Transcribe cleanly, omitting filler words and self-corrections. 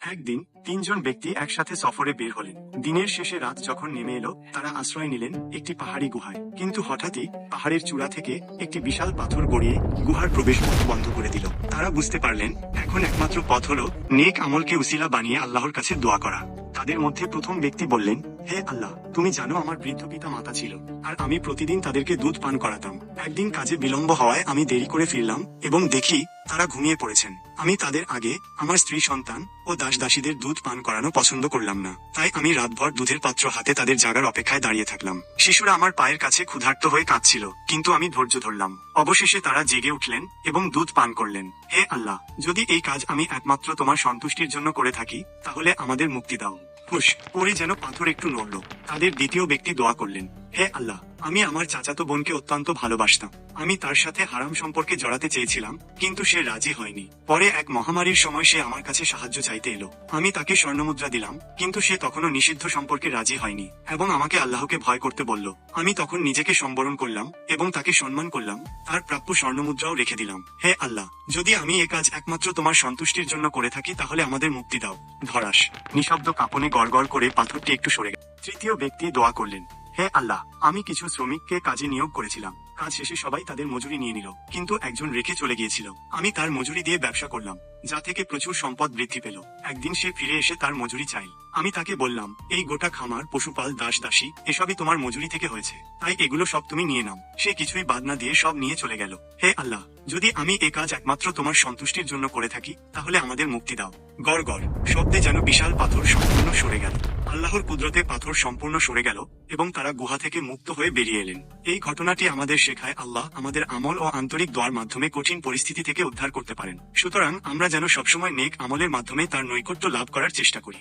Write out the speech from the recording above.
একদিন তিনজন ব্যক্তি একসাথে সফরে বের হলেন। দিনের শেষে রাত যখন নেমে এলো, তারা আশ্রয় নিলেন একটি পাহাড়ি গুহায়। কিন্তু হঠাৎই পাহাড়ের চূড়া থেকে একটি বিশাল পাথর গড়িয়ে গুহার প্রবেশ পথ বন্ধ করে দিল। তারা বুঝতে পারলেন এখন একমাত্র পথ হলো নেক আমলকে উসিলা বানিয়ে আল্লাহর কাছে দোয়া করা। তাদের মধ্যে প্রথম ব্যক্তি বললেন, হে আল্লাহ, তুমি জানো আমার বৃদ্ধ পিতা মাতা ছিল, আর আমি প্রতিদিন তাদেরকে দুধ পান করাতাম। একদিন কাজে বিলম্ব হওয়ায় আমি দেরি করে ফিরলাম এবং দেখি তারা ঘুমিয়ে পড়েছেন। আমি তাদের আগে আমার স্ত্রী সন্তান ও দাস দাসীদের দুধ পান করানো পছন্দ করলাম না, তাই আমি রাতভর দুধের পাত্র হাতে তাদের জাগার অপেক্ষায় দাঁড়িয়ে থাকলাম। শিশুরা আমার পায়ের কাছে ক্ষুধার্ত হয়ে কাঁদছিল, কিন্তু আমি ধৈর্য ধরলাম। অবশেষে তারা জেগে উঠলেন এবং দুধ পান করলেন। হে আল্লাহ, যদি এই কাজ আমি একমাত্র তোমার সন্তুষ্টির জন্য করে থাকি, তাহলে আমাদের মুক্তি দাও। হুশ পরে যেন পাথর একটু নড়ল। তাদের দ্বিতীয় ব্যক্তি দোয়া করলেন, হে আল্লাহ, আমি আমার চাচাতো বোনকে অত্যন্ত ভালোবাসতাম। আমি তার সাথে হারাম সম্পর্কে জড়াতে চেয়েছিলাম, কিন্তু সে রাজি হয়নি। পরে এক মহামারীর সময় সে আমার কাছে সাহায্য চাইতে এলো। আমি তাকে স্বর্ণমুদ্রা দিলাম, কিন্তু সে তখনও নিষিদ্ধ সম্পর্কে রাজি হয়নি এবং আমাকে আল্লাহকে ভয় করতে বলল। আমি তখন নিজেকে সম্বরণ করলাম এবং তাকে সম্মান করলাম, তার প্রাপ্য স্বর্ণমুদ্রাও রেখে দিলাম। হে আল্লাহ, যদি আমি এ কাজ একমাত্র তোমার সন্তুষ্টির জন্য করে থাকি, তাহলে আমাদের মুক্তি দাও। ধরাস নিঃশব্দ কাঁপনে গড়গড় করে পাথরটি একটু সরে গেল। তৃতীয় ব্যক্তি দোয়া করলেন, হে আল্লাহ, আমি কিছু শ্রমিককে কাজে নিয়োগ করেছিলাম। কাজ শেষে সবাই তাদের মজুরি নিয়ে নিল, কিন্তু একজন রেখে চলে গিয়েছিল। আমি তার মজুরি দিয়ে ব্যবসা করলাম, যা থেকে প্রচুর সম্পদ বৃদ্ধি পেল। একদিন সে ফিরে এসে তার মজুরি চাই। আমি তাকে বললাম, এই গোটা খামার, পশুপাল, দাস দাসী এসবই তোমার মজুরি থেকে হয়েছে, তাই এগুলো সব তুমি নিয়ে নাও। সে কিছুই বাদ না দিয়ে সব নিয়ে চলে গেল। হে আল্লাহ, যদি আমি এ কাজ একমাত্র তোমার সন্তুষ্টির জন্য করে থাকি, তাহলে আমাদের মুক্তি দাও। গড় গড় শব্দে যেন বিশাল পাথর সম্পূর্ণ সরে গেল। আল্লাহর কুদরতে পাথর সম্পূর্ণ সরে গেল এবং তারা গুহা থেকে মুক্ত হয়ে বেরিয়ে এলেন। এই ঘটনাটি আমাদের শেখায় আল্লাহ আমাদের আমল ও আন্তরিক দোয়ার মাধ্যমে কঠিন পরিস্থিতি থেকে উদ্ধার করতে পারেন। সুতরাং আমরা যেন সবসময় নেক আমলের মাধ্যমে তার নৈকট্য লাভ করার চেষ্টা করি।